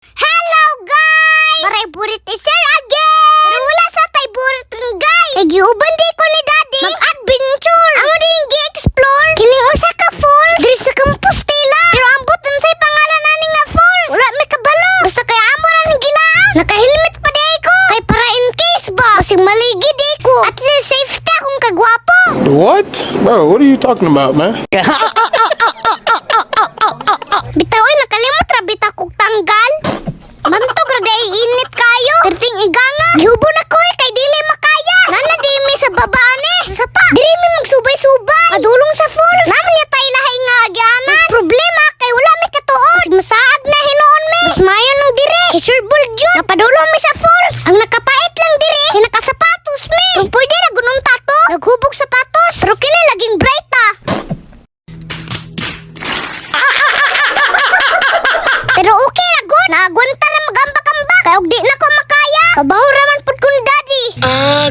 Hello guys! Maray burit ni Sir again! Pero wala sa tay burit ng guys! Ay giuban di ko ni Daddy mag-adventure! Amo di yung gi-explore! Kining usa ka falls! Diri sa Compostela! Pero ambot dun sa'y pangalan nani nga falls! Wala may kabalo! Basta kaya amo na ng gilaan! Naka-helmet pa di ko! Kay para in case ba? Masing maligi di ko! At least safety akong kagwapo! What? Bro, what are you talking about, man? Bitaw ay nakalimot ra bita kog tanggal. Mantog ra day init kayo. Perting iganga. Gihubon ako kay dili makaya. Nana di mi sa babaane. Sapa. Diri mi magsubay-subay. Padulong sa falls. Naman niya tay lahay nga agyanan. Problema kay wala mi katuod. Masaag na hinuon mi. Mas mayo nung dire. Kay Sir Buljud. Napadulong mi sa falls. Ang nakapait lang dire. Kay nakasapatos mi. Kung pwede ra gunong tato. Naghubog sapatos. Pero kini laging bright ta. Pero okay na good. Naagwanta na magamba-kamba. Kaya og di na ko makaya. Kabaho raman pud kun Daddy.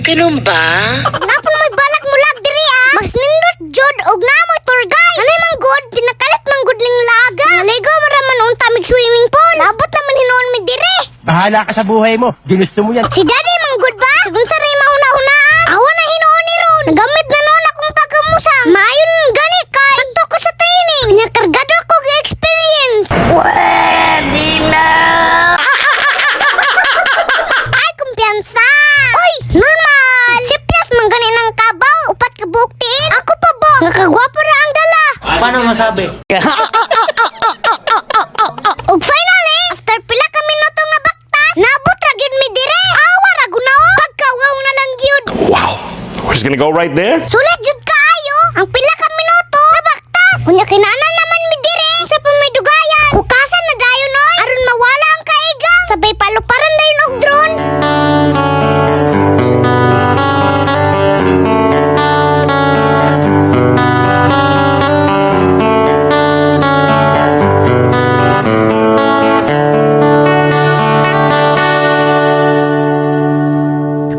Ganun ba? Napon may balak mulag diri ah. Mas nindot jud og namoy tour guide. Anay man good, pinakalat man good ling laga. Naligo man raman unta mig swimming pool. Labot naman hinuon mi diri. Bahala ka sa buhay mo. Ginusto mo yan. Si Daddy man good ba? Kung sa ray mauna-unaan. Awa na hinuon ni Ron. Nagamit na noon akong pagkamusang. Maayo lang gani kay. Sakto ko sa training. Kanya kargado ko experience. Pwede na! Ay, kumpiyansa! Uy, normal! Siplat man ganin ang kabaw. Upat ka buktiin. Ako pa ba? Nakagwapo ra ang dala. Paano masabi? Ug finally, after pila ka minuto nga baktas, nabot ra gyud mi dire. Awa ra gunaw. Pagkawaw na lang gyud. Wow. We're just gonna go right there? Sulit jud kaayo. Ang pila ka minuto nga baktas. Unya kinahanglan naman mi dire. Sa pamidugayan. Kukasan na dayon oy. Aron mawala ang kaigang. Sabay paluparan dayon og drone.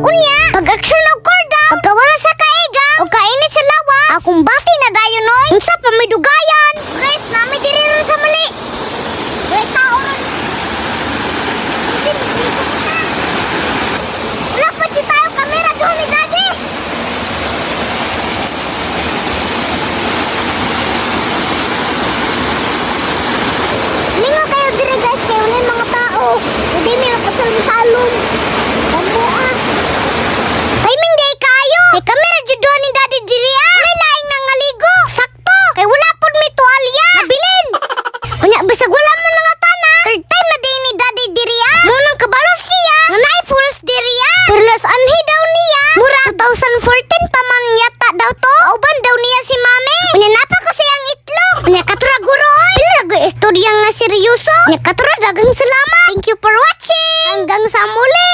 Unya, pag-action og korda, pagkawala sa kaigang, o kainit sa lawas, akong bati na dayon oy. Unsa pa may dugayan? Guys, nami diri ron sa mali. Wait, tao ron. Wala pa di tayo kamera doon ni Daddy. Lingo kayo dire guys, kaya wala yung mga tao. Hindi may napasal-salon. Kamuha. Timing day kayo. Kay kamera jud doon ni Daddy diri ah. Wala laing nang ngaligo. Sakto. Kay wala pod mi tuwalya. Nabilin. Unya bisag wala man nga tana. Third time na day ni Daddy diri ah. Munang kabalo siya. Nga naay falls diri ah. Pero las anhi daw niya. Mura 2014 pa man yata daw to. Auban daw niya si Mami. Unya napa ko siyang itlog. Unya katura guro oy. Pila go istorya nga seryoso. Unya katura dagang salamat. Thank you for watching. Hanggang sa muli.